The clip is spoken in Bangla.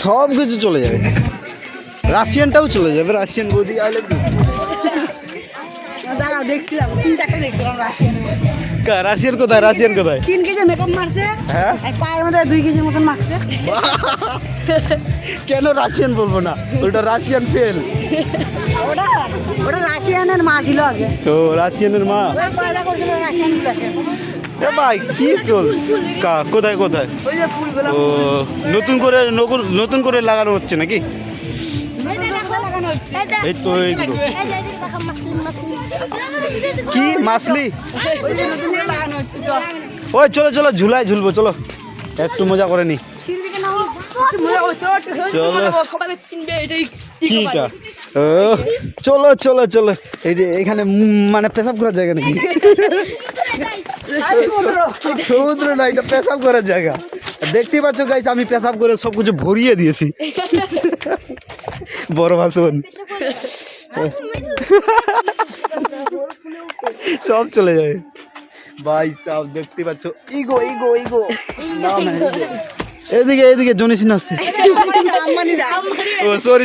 সব কিছু চলে যাবে, রাশিয়ানটাও চলে যাবে। রাশিয়ান বৌদি আই লাভ ইউ। দাঁড়াও দেখছিলাম 3-4টা দেখছিলাম রাশিয়ান কোথায়? রাশিয়ান কোথায়? 3 কেজি মেকআপ মারছে, হ্যাঁ আর পায়ের মধ্যে 2 কেজি মতন মারছে। কেন রাশিয়ান বলবো না? ওটা রাশিয়ান ফেল। ওটা ওটা রাশিয়ানের মা ছিল আগে। তো রাশিয়ানের মা। ওই পয়দা করছিল রাশিয়ান দেখে। এ ভাই কি চল কোথায় কোথায়? ওই যে ফুলগুলো ও নতুন করে লাগানো হচ্ছে নাকি? লাগানো হচ্ছে। এই তো এইগুলো কি মাছলি? ওই যে নতুন করে লাগানো হচ্ছে। চল ওই চলো চলো ঝুলায় ঝুলবো, চলো একটু মজা করে নি। চলো কিটা ও চলো চলো চলো। এই যে এখানে মানে পেশাব করার জায়গা নাকি? সমুদ্র না, এটা পেশাব করার জায়গা। দেখতেই পাচ্ছ গাইস, আমি পেশাব করে সব কিছু ভরিয়ে দিয়েছি। বড় ভাষণ সব চলে যাবে ভাই সাহেব, দেখতে পাচ্ছ। ইগো ইগো ইগো না না, এদিকে এদিকে জনি সিন আসছে। ও সরি।